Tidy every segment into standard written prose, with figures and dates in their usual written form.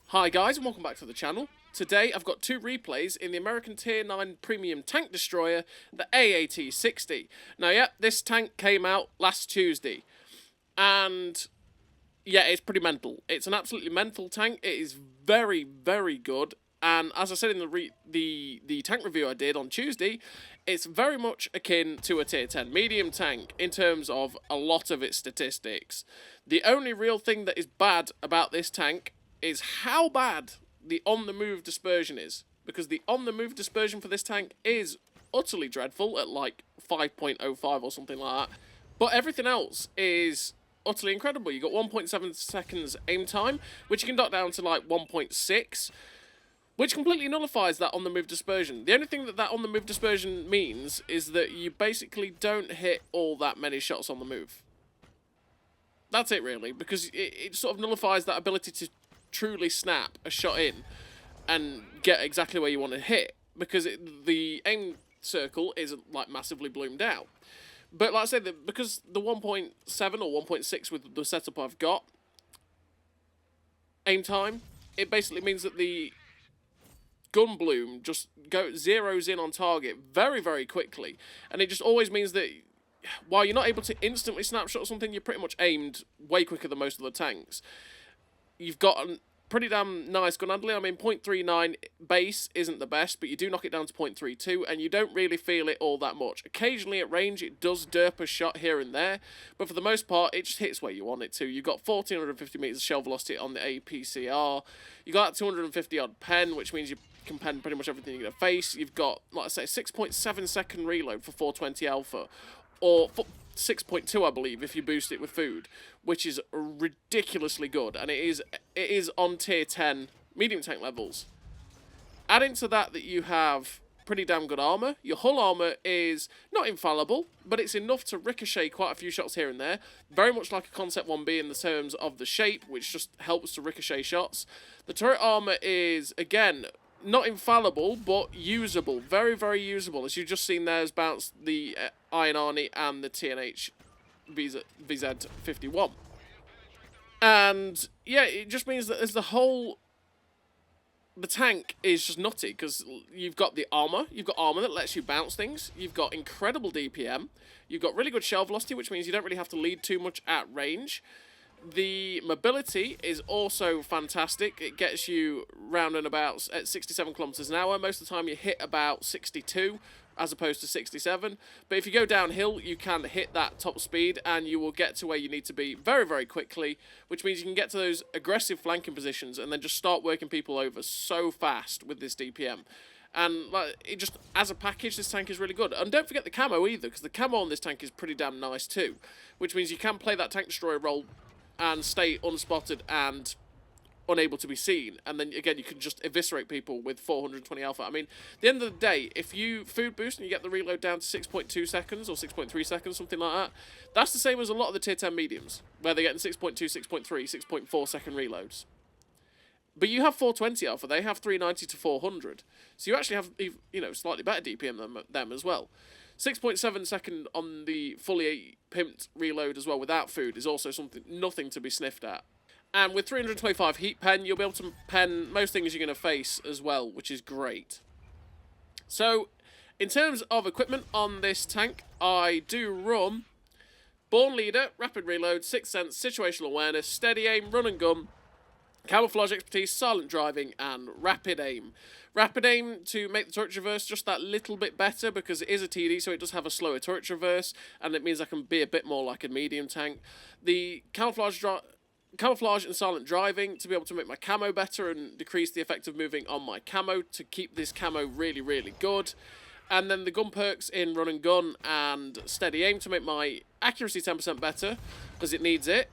Hi guys and welcome back to the channel. Today I've got two replays in the American Tier 9 Premium Tank Destroyer, the AAT60. Now yeah, this tank came out last Tuesday, and yeah, it's pretty mental. It's an absolutely mental tank. It is very, very good, and as I said in the tank review I did on Tuesday, it's very much akin to a Tier 10 medium tank in terms of a lot of its statistics. The only real thing that is bad about this tank is how bad the on-the-move dispersion is, because the on-the-move dispersion for this tank is utterly dreadful at like 5.05 or something like that, but everything else is utterly incredible. You got 1.7 seconds aim time, which you can knock down to like 1.6, which completely nullifies that on-the-move dispersion. The only thing that on-the-move dispersion means is that you basically don't hit all that many shots on the move. That's it really, because it sort of nullifies that ability to truly snap a shot in and get exactly where you want to hit, because the aim circle isn't like massively bloomed out. But like I said, because the 1.7 or 1.6 with the setup I've got aim time, it basically means that the gun bloom just zeroes in on target very, very quickly, and it just always means that while you're not able to instantly snapshot something, you're pretty much aimed way quicker than most of the tanks. You've got a pretty damn nice gun handling. I mean, 0.39 base isn't the best, but you do knock it down to 0.32, and you don't really feel it all that much. Occasionally at range, it does derp a shot here and there, but for the most part, it just hits where you want it to. You've got 1,450 meters of shell velocity on the APCR. You got that 250 odd pen, which means you can pen pretty much everything you're going to face. You've got, like I say, 6.7 second reload for 420 alpha, or 6.2, I believe, if you boost it with food, which is ridiculously good, and it is on Tier 10 medium tank levels. Adding to that you have pretty damn good armour. Your hull armour is not infallible, but it's enough to ricochet quite a few shots here and there, very much like a Concept 1B in the terms of the shape, which just helps to ricochet shots. The turret armour is, again, not infallible, but usable. Very, very usable. As you've just seen, there's bounced the Iron Arnie and the TNH VZ51. And, yeah, it just means that as the tank is just nutty, because you've got the armour. You've got armour that lets you bounce things. You've got incredible DPM. You've got really good shell velocity, which means you don't really have to lead too much at range. The mobility is also fantastic. It gets you round and about at 67 kilometers an hour. Most of the time you hit about 62 as opposed to 67. But if you go downhill, you can hit that top speed and you will get to where you need to be very, very quickly, which means you can get to those aggressive flanking positions and then just start working people over so fast with this DPM. And like, it just, as a package, this tank is really good. And don't forget the camo either, because the camo on this tank is pretty damn nice too, which means you can play that tank destroyer role and stay unspotted and unable to be seen, and then again you can just eviscerate people with 420 alpha. I mean, at the end of the day, if you food boost and you get the reload down to 6.2 seconds or 6.3 seconds, something like that, that's the same as a lot of the tier 10 mediums, where they're getting 6.2, 6.3, 6.4 second reloads. But you have 420 alpha, they have 390 to 400, so you actually have, you know, slightly better DPM than them as well. 6.7 second on the fully pimped reload as well without food is also nothing to be sniffed at. And with 325 heat pen, you'll be able to pen most things you're going to face as well, which is great. So, in terms of equipment on this tank, I do run Born Leader, Rapid Reload, Sixth Sense, Situational Awareness, Steady Aim, Run and Gun, Camouflage Expertise, Silent Driving, and Rapid Aim. Rapid Aim to make the turret traverse just that little bit better, because it is a TD, so it does have a slower turret traverse, and it means I can be a bit more like a medium tank. The Camouflage and Silent Driving to be able to make my camo better and decrease the effect of moving on my camo to keep this camo really, really good. And then the gun perks in Run and Gun and Steady Aim to make my accuracy 10% better, because it needs it.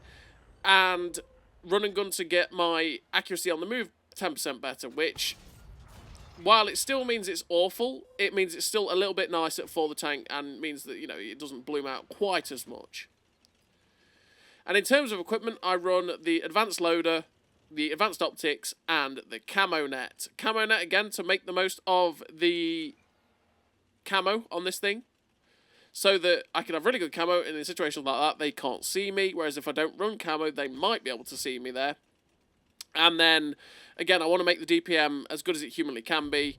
And Run and Gun to get my accuracy on the move 10% better, which, while it still means it's awful, it means it's still a little bit nicer for the tank and means that, you know, it doesn't bloom out quite as much. And in terms of equipment, I run the Advanced Loader, the Advanced Optics, and the Camo Net. Camo Net, again, to make the most of the camo on this thing, so that I can have really good camo, and in a situation like that, they can't see me, whereas if I don't run camo, they might be able to see me there. And then, again, I want to make the DPM as good as it humanly can be,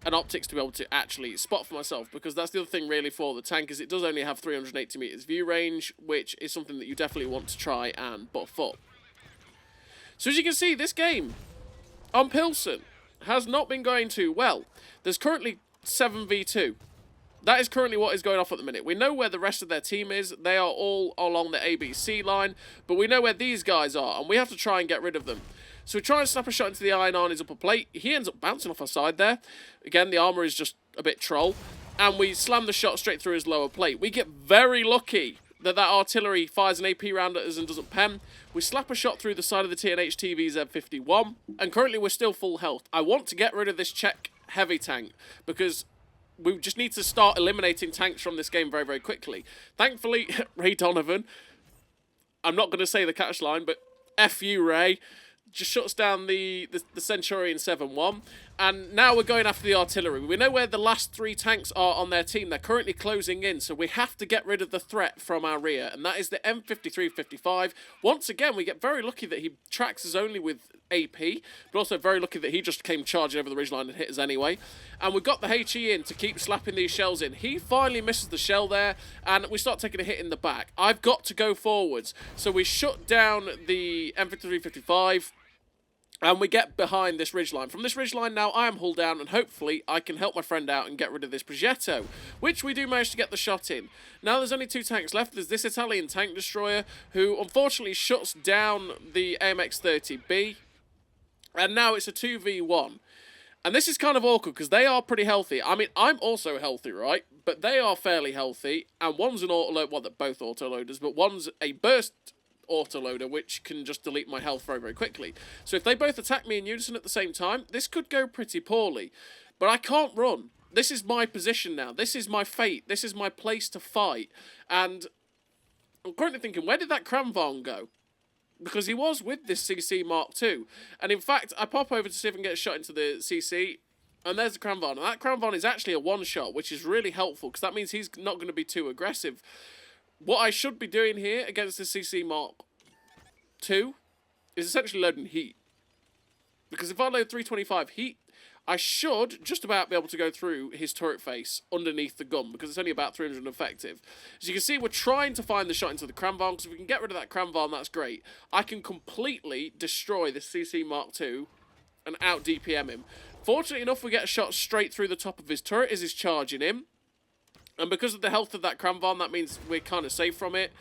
and optics to be able to actually spot for myself, because that's the other thing really for the tank, is it does only have 380 meters view range, which is something that you definitely want to try and buff up. So as you can see, this game on Pilsen has not been going too well. There's currently 7v2. That is currently what is going off at the minute. We know where the rest of their team is. They are all along the ABC line, but we know where these guys are, and we have to try and get rid of them. So we try and snap a shot into the iron on his upper plate. He ends up bouncing off our side there. Again, the armor is just a bit troll. And we slam the shot straight through his lower plate. We get very lucky that artillery fires an AP round at us and doesn't pen. We slap a shot through the side of the TNH TVZ-51. And currently we're still full health. I want to get rid of this Czech heavy tank, because we just need to start eliminating tanks from this game very, very quickly. Thankfully, Ray Donovan, I'm not going to say the catch line, but F you, Ray, just shuts down the Centurion 7-1. And now we're going after the artillery. We know where the last 3 tanks are on their team. They're currently closing in, so we have to get rid of the threat from our rear. And that is the M53-55. Once again, we get very lucky that he tracks us only with AP, but also very lucky that he just came charging over the ridgeline and hit us anyway. And we've got the HE in to keep slapping these shells in. He finally misses the shell there, and we start taking a hit in the back. I've got to go forwards. So we shut down the M53-55. And we get behind this ridgeline. From this ridgeline now, I am hull down, and hopefully I can help my friend out and get rid of this Progetto, which we do manage to get the shot in. Now there's only 2 tanks left. There's this Italian tank destroyer, who unfortunately shuts down the AMX-30B, and now it's a 2v1. And this is kind of awkward, because they are pretty healthy. I mean, I'm also healthy, right? But they are fairly healthy, and one's an autoload, well, they're both autoloaders, but one's a burst autoloader, which can just delete my health very, very quickly. So if they both attack me in unison at the same time, this could go pretty poorly. But I can't run. This is my position now. This is my fate. This is my place to fight. And I'm currently thinking, where did that Kramvon go? Because he was with this CC Mark II. And in fact, I pop over to see if I can get a shot into the CC, and there's the Kramvon. And that Kramvon is actually a one-shot, which is really helpful, because that means he's not going to be too aggressive. What I should be doing here against the CC Mark II is essentially loading heat. Because if I load 325 heat, I should just about be able to go through his turret face underneath the gun, because it's only about 300 effective. As you can see, we're trying to find the shot into the Kramvon, because if we can get rid of that Kramvon, that's great. I can completely destroy the CC Mark II and out DPM him. Fortunately enough, we get a shot straight through the top of his turret as he's charging him. And because of the health of that Kramvon, that means we're kind of safe from it.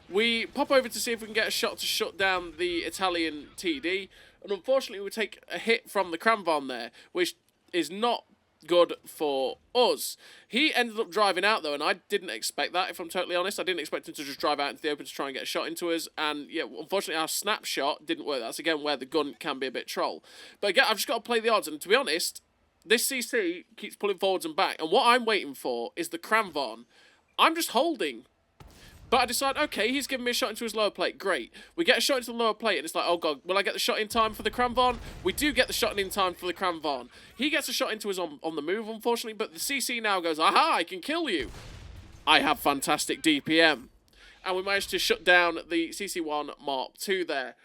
We pop over to see if we can get a shot to shut down the Italian TD. And unfortunately, we take a hit from the Kramvon there, which is not good for us. He ended up driving out, though, and I didn't expect that, if I'm totally honest. I didn't expect him to just drive out into the open to try and get a shot into us. And, yeah, unfortunately, our snapshot didn't work. That's, again, where the gun can be a bit troll. But, again, I've just got to play the odds. And, to be honest, this CC keeps pulling forwards and back, and what I'm waiting for is the Kramvon. I'm just holding. But I decide, okay, he's giving me a shot into his lower plate. Great. We get a shot into the lower plate, and it's like, oh, God, will I get the shot in time for the Kramvon? We do get the shot in time for the Kramvon. He gets a shot into us on the move, unfortunately, but the CC now goes, aha, I can kill you. I have fantastic DPM. And we managed to shut down the CC1 Mark II there.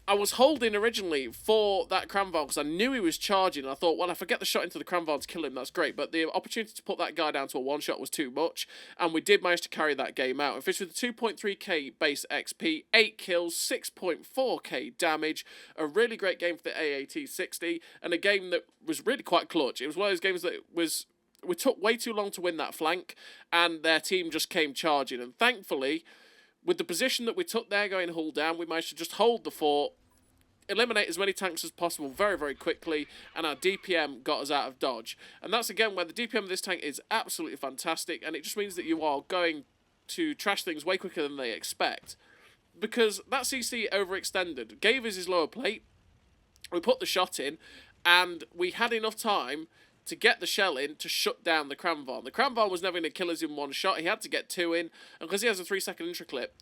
I was holding originally for that Kramvon because I knew he was charging, and I thought, well, if I get the shot into the Kramvon to kill him, that's great. But the opportunity to put that guy down to a one-shot was too much, and we did manage to carry that game out. And finished with 2.3k base XP, 8 kills, 6.4k damage. A really great game for the AAT60, and a game that was really quite clutch. It was one of those games that we took way too long to win that flank, and their team just came charging. And thankfully, with the position that we took there going hull down, we managed to just hold the fort, eliminate as many tanks as possible very, very quickly, and our DPM got us out of dodge. And that's, again, where the DPM of this tank is absolutely fantastic, and it just means that you are going to trash things way quicker than they expect. Because that CC overextended, gave us his lower plate, we put the shot in, and we had enough time to get the shell in to shut down the Kramvon. The Kramvon was never going to kill us in one shot. He had to get 2 in. And because he has a 3-second intra-clip,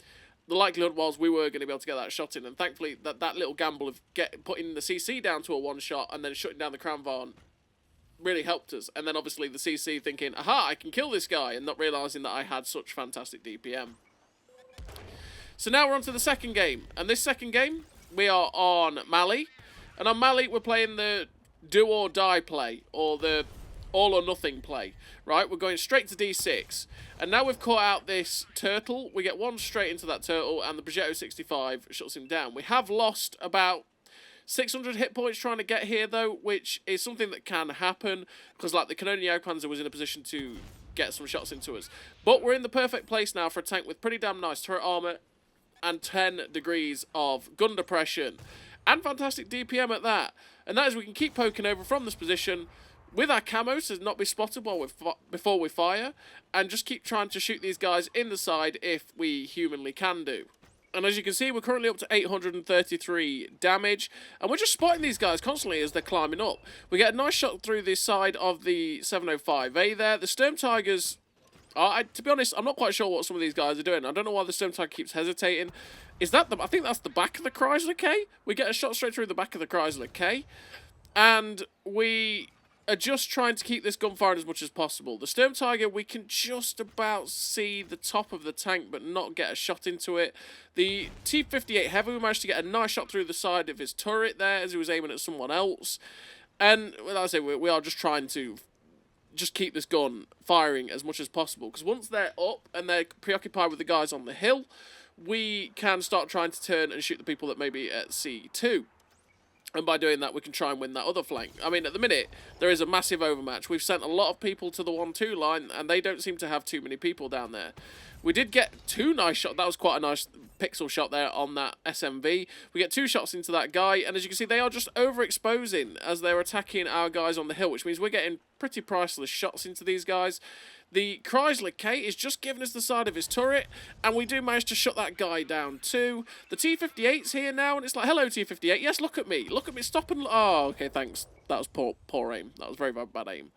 the likelihood was we were going to be able to get that shot in. And thankfully, that little gamble of putting the CC down to a one-shot and then shutting down the Kramvon really helped us. And then obviously the CC thinking, aha, I can kill this guy, and not realising that I had such fantastic DPM. So now we're on to the second game. And this second game, we are on Mali. And on Mali, we're playing the do or die play, or the all or nothing play, right? We're going straight to D6. And now we've caught out this turtle. We get one straight into that turtle, and the AAT60 shuts him down. We have lost about 600 hit points trying to get here, though, which is something that can happen, because, like, the Canonian Jagdpanzer was in a position to get some shots into us. But we're in the perfect place now for a tank with pretty damn nice turret armor and 10 degrees of gun depression. And fantastic DPM at that. And that is, we can keep poking over from this position with our camo to not be spotted before we fire, and just keep trying to shoot these guys in the side if we humanly can do. And as you can see, we're currently up to 833 damage, and we're just spotting these guys constantly as they're climbing up. We get a nice shot through the side of the 705A there. The Sturm Tigers, to be honest, I'm not quite sure what some of these guys are doing. I don't know why the Sturm Tiger keeps hesitating. Is that I think that's the back of the Chrysler K. We get a shot straight through the back of the Chrysler K, and we are just trying to keep this gun firing as much as possible. The Sturm Tiger, we can just about see the top of the tank, but not get a shot into it. The T-58 Heavy, we managed to get a nice shot through the side of his turret there as he was aiming at someone else. And, like I say, we are just trying to just keep this gun firing as much as possible, because once they're up and they're preoccupied with the guys on the hill, we can start trying to turn and shoot the people that may be at C2. And by doing that, we can try and win that other flank. I mean, at the minute, there is a massive overmatch. We've sent a lot of people to the 1-2 line, and they don't seem to have too many people down there. We did get 2 nice shots. That was quite a nice pixel shot there on that SMV. We get 2 shots into that guy, and as you can see, they are just overexposing as they're attacking our guys on the hill, which means we're getting pretty priceless shots into these guys. The Chrysler K is just giving us the side of his turret, and we do manage to shut that guy down too. The T-58's here now, and it's like, hello T-58, yes, look at me, stop and... Oh, okay, thanks. That was poor aim. That was very, very bad aim.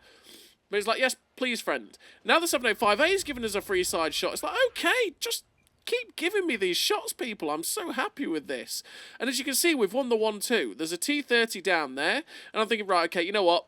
But it's like, yes, please, friend. Now the 705A is giving us a free side shot. It's like, okay, just keep giving me these shots, people. I'm so happy with this. And as you can see, we've won the 1-2. There's a T-30 down there, and I'm thinking, right, okay, you know what?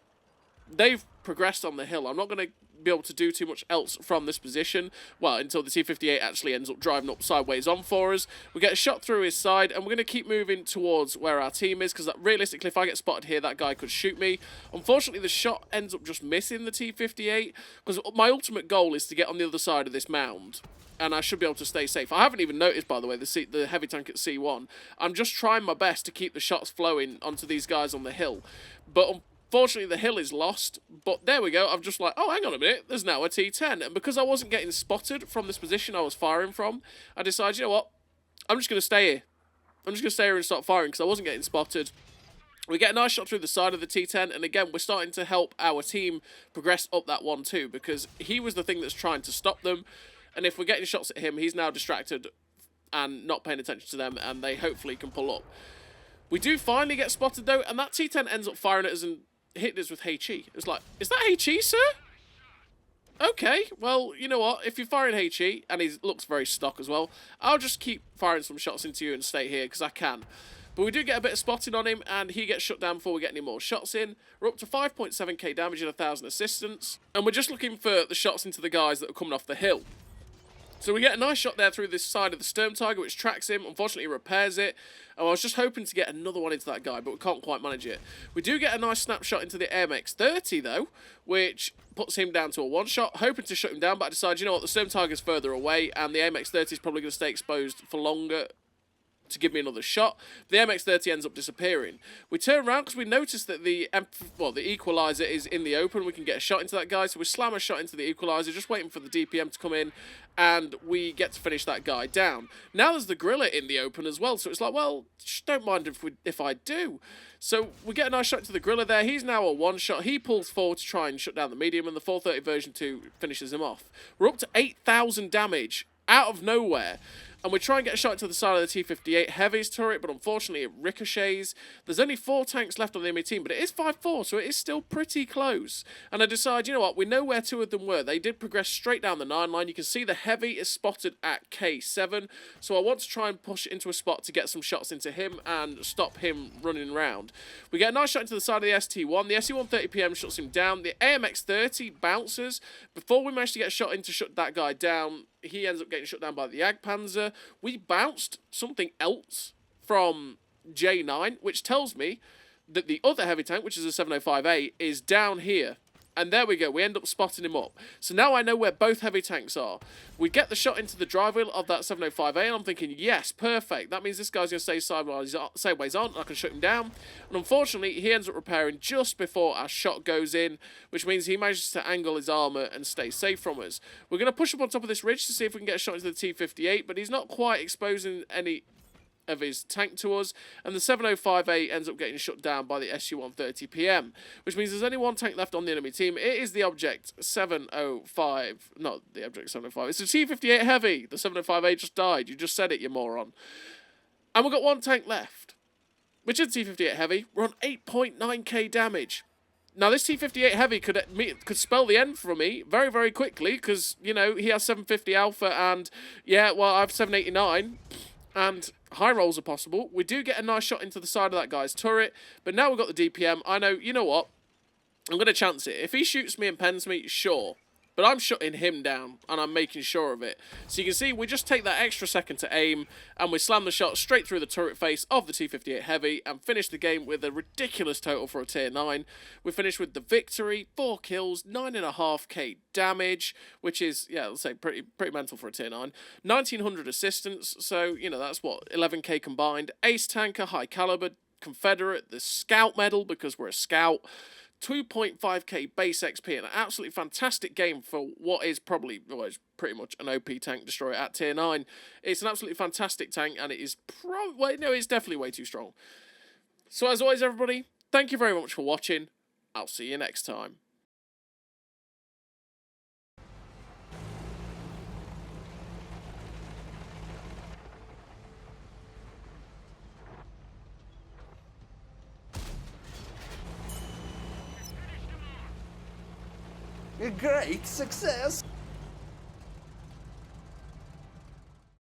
They've progressed on the hill. I'm not going to be able to do too much else from this position, well, until the T-58 actually ends up driving up sideways on for us. We get a shot through his side, and we're going to keep moving towards where our team is, because realistically, if I get spotted here, that guy could shoot me. Unfortunately, the shot ends up just missing the T-58, because my ultimate goal is to get on the other side of this mound, and I should be able to stay safe. I haven't even noticed, by the way, the heavy tank at C1. I'm just trying my best to keep the shots flowing onto these guys on the hill, but unfortunately, the hill is lost, but there we go. I'm just like, oh, hang on a minute. There's now a T10. And because I wasn't getting spotted from this position I was firing from, I decided, you know what? I'm just going to stay here. I'm just going to stay here and start firing because I wasn't getting spotted. We get a nice shot through the side of the T10, and again, we're starting to help our team progress up that 1-2 because he was the thing that's trying to stop them. And if we're getting shots at him, he's now distracted and not paying attention to them, and they hopefully can pull up. We do finally get spotted, though, and that T10 ends up firing at us and hit us with HE. It's like, is that HE, sir? Okay, well, you know what? If you're firing HE, and he looks very stock as well, I'll just keep firing some shots into you and stay here, because I can. But we do get a bit of spotting on him, and he gets shut down before we get any more shots in. We're up to 5.7k damage and 1,000 assistance, and we're just looking for the shots into the guys that are coming off the hill. So we get a nice shot there through this side of the Sturm Tiger, which tracks him. Unfortunately, he repairs it. And I was just hoping to get another one into that guy, but we can't quite manage it. We do get a nice snapshot into the AMX30, though, which puts him down to a one-shot. Hoping to shut him down, but I decided, you know what, the Sturm Tiger's further away, and the AMX30 is probably going to stay exposed for longer to give me another shot. The MX-30 ends up disappearing. We turn around because we notice that the equalizer is in the open. We can get a shot into that guy, so we slam a shot into the equalizer, just waiting for the DPM to come in, and we get to finish that guy down. Now there's the Gorilla in the open as well, so it's like, well, don't mind if I do. So we get a nice shot to the Gorilla there. He's now a one-shot. He pulls forward to try and shut down the medium, and the 430 version 2 finishes him off. We're up to 8,000 damage out of nowhere. And we try and get a shot to the side of the T-58 Heavy's turret, but unfortunately it ricochets. There's only 4 tanks left on the enemy team, but it is 5-4, so it is still pretty close. And I decide, you know what, we know where 2 of them were. They did progress straight down the 9 line. You can see the Heavy is spotted at K7, so I want to try and push into a spot to get some shots into him and stop him running around. We get a nice shot into the side of the ST1. The ST130PM shuts him down. The AMX-30 bounces. Before we manage to get a shot in to shut that guy down, he ends up getting shut down by the Jagdpanzer. We bounced something else from J9, which tells me that the other heavy tank, which is a 705A, is down here. And there we go, we end up spotting him up. So now I know where both heavy tanks are. We get the shot into the drive wheel of that 705A, and I'm thinking, yes, perfect. That means this guy's going to stay sideways on, and I can shoot him down. And unfortunately, he ends up repairing just before our shot goes in, which means he manages to angle his armour and stay safe from us. We're going to push up on top of this ridge to see if we can get a shot into the T-58, but he's not quite exposing any of his tank to us, and the 705A ends up getting shut down by the SU-130PM, which means there's only one tank left on the enemy team. It is the Object 705, not the Object 705, it's the T-58 Heavy. The 705A just died, you just said it, you moron. And we've got one tank left, which is the T-58 Heavy. We're on 8.9k damage. Now, this T-58 Heavy could spell the end for me very, very quickly, because, you know, he has 750 Alpha, and, yeah, well, I have 789, and high rolls are possible. We do get a nice shot into the side of that guy's turret, but now we've got the DPM. I know, you know what? I'm going to chance it. If he shoots me and pens me, sure. But I'm shutting him down, and I'm making sure of it. So you can see, we just take that extra second to aim, and we slam the shot straight through the turret face of the T-58 Heavy, and finish the game with a ridiculous total for a tier 9. We finish with the victory, 4 kills, 9.5k damage, which is, yeah, let's say pretty mental for a tier 9. 1900 assistance, so, you know, that's what, 11k combined. Ace tanker, high caliber, Confederate, the scout medal, because we're a scout. 2.5k base XP, and an absolutely fantastic game for what is probably, well, it's pretty much an OP tank destroyer at tier 9. It's an absolutely fantastic tank, and it is well, no, it's definitely way too strong. So as always, everybody, thank you very much for watching. I'll see you next time. A great success!